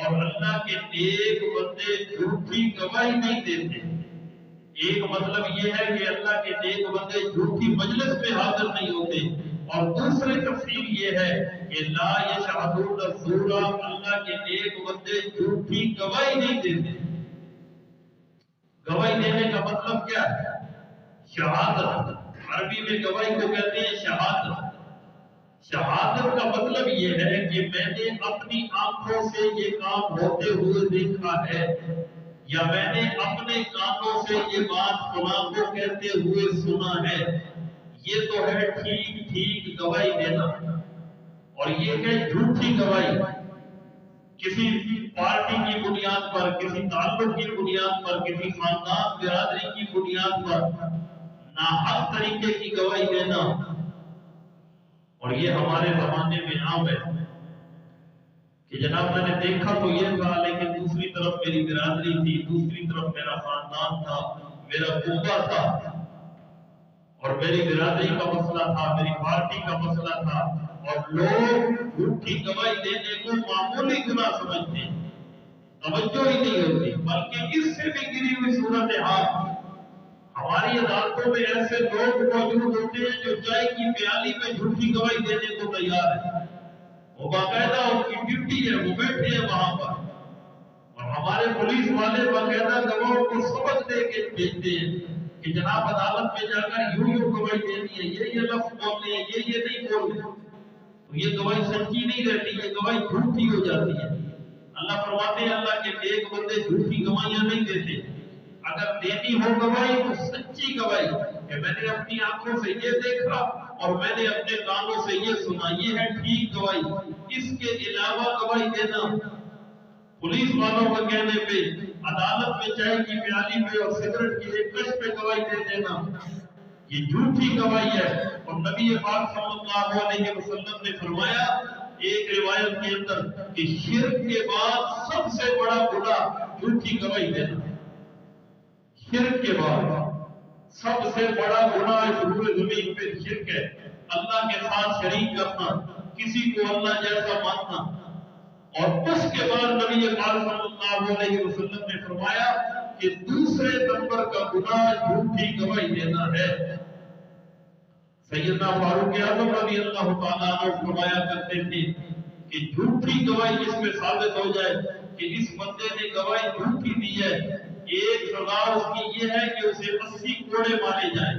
اور اللہ کے نیک بندے جھوٹی گواہی نہیں دیتے۔ ایک مطلب یہ ہے کہ اللہ کے نیک بندے جھوٹی مجلس میں حاضر نہیں ہوتے، اور دوسری تفسیر یہ ہے کہ لا یشہدون الزور، اللہ کے نیک بندے جھوٹی گواہی نہیں دیتے۔ گواہی دینے کا مطلب کیا ہے؟ شہادت۔ عربی میں گواہی کو کہتے ہیں شہادت۔ شہادت کا مطلب یہ ہے کہ میں نے اپنی آنکھوں سے یہ کام ہوتے ہوئے دیکھا ہے، یا میں نے اپنے کانوں سے یہ بات فلاں کو کہتے ہوئے سنا ہے۔ یہ تو ہے ٹھیک ٹھیک گواہی دینا، اور یہ ہے جھوٹی گواہی۔ کسی پارٹی کی بنیاد پر، کسی تعلق کی بنیاد پر، کسی خاندان برادری کی بنیاد پر ناحق طریقے کی گواہی دینا، اور یہ ہمارے زمانے میں عام ہے کہ جناب میں نے دیکھا تو یہ تھا، لیکن دوسری طرف میری برادری تھی، دوسری طرف میرا خاندان تھا، میرا کنبہ تھا، اور میری برادری کا مسئلہ تھا، میری پارٹی کا مسئلہ تھا، اور لوگ جھوٹی گواہی دینے کو معمولی گناہ سمجھتے ہیں، توجہ ہی نہیں ہوتی۔ بلکہ اس سے بھی گری ہوئی صورتحال ہماری عدالتوں میں ایسے لوگ موجود ہوتے ہیں جو چائے کی پیالی میں جھوٹی گواہی دینے کو تیار ہے۔ وہ باقاعدہ ان کی ڈیوٹی ہے، وہ بیٹھے ہیں وہاں پر، اور ہمارے پولیس والے باقاعدہ گواہوں کو سبق دے کے بھیجتے ہیں کہ جناب عدالت میں جا کر یوں گواہی دینی ہے، یہ لفظ بولنے ہیں، یہ نہیں بولنے۔ تو یہ گواہی سچی نہیں رہتی، یہ گواہی جھوٹی ہو جاتی ہے۔ اللہ فرماتے ہیں اللہ کے نیک بندے جھوٹی گواہیاں نہیں دیتے۔ اگر دینی ہو گواہی تو سچی گواہی کہ میں نے اپنی آنکھوں سے یہ دیکھا اور میں نے اپنے کانوں سے یہ سنا، یہ ہے ٹھیک گواہی۔ اس کے علاوہ گواہی دینا پولیس والوں کے کہنے پہ عدالت میں چائے کی پیالی پہ اور سگریٹ کی ایک کش پہ گواہی دے دینا، یہ جھوٹی گواہی ہے۔ اور نبی پاک صلی اللہ علیہ وسلم نے فرمایا ایک روایت کے اندر کہ شرک کے بعد سب سے بڑا گناہ جھوٹی گواہی دینا۔ شرک کے بعد سب سے بڑا گناہ اس روئے زمین پہ شرک ہے، اللہ کے ساتھ شریک کرنا، کسی کو اللہ جیسا ماننا۔ اور اس کے بعد نبی پاک صلی اللہ علیہ وسلم نے فرمایا کہ دوسرے نمبر کا گناہ جھوٹی گواہی دینا ہے۔ سیدنا فاروق اعظم رضی اللہ تعالیٰ عنہ فرمایا کرتے تھے کہ جھوٹی گواہی جس میں ثابت ہو جائے کہ اس بندے نے گواہی جھوٹی دی ہے، ایک سزا اس کی یہ ہے کہ اسے 80 کوڑے مارے جائیں۔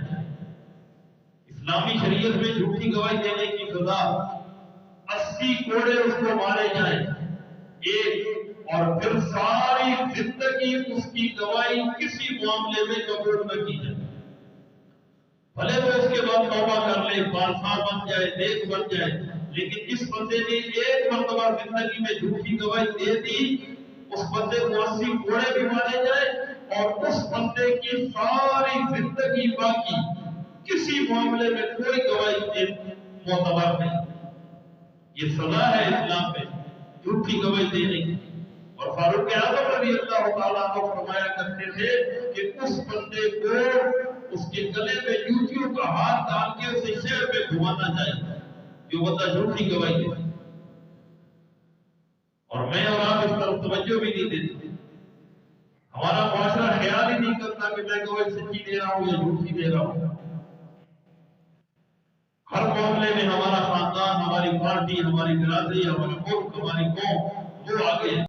اسلامی شریعت میں جھوٹی گواہی دینے کی سزا 80 کوڑے اس کو مارے جائیں ایک، اور پھر ساری زندگی اس کی گواہی کسی معاملے میں قبول نہ کی جائے۔ بھلے وہ اس کے بعد توبہ کر لے، پارسا بن جائے، نیک بن جائے، لیکن اس بندے نے ایک مرتبہ زندگی میں جھوٹی گواہی دے دی، اس بندے کو 80 کوڑے بھی مارے جائے، اور اس بندے کی ساری زندگی باقی کسی معاملے میں کوئی گواہی معتبر نہیں۔ یہ سزا ہے اسلام میں جھوٹی گواہی دینے کی۔ اور فاروق اعظم رضی اللہ تعالیٰ عنہ فرمایا کرتے تھے کہ اس بندے کو اس کے گلے میں جوتیوں کا ہاتھ ڈال کے اسے شہر پہ گھمانا چاہیے جو بندہ جھوٹی گواہی دے۔ اور میں اور آپ اس طرف توجہ بھی نہیں دیتے، ہمارا معاشرہ خیال ہی نہیں کرتا کہ میں گواہی سچی دے رہا ہوں یا جھوٹی دے رہا ہوں۔ ہر معاملے میں ہمارا خاندان، ہماری پارٹی، ہماری برادری، ہمارا ملک، ہماری قوم وہ آگے ہے۔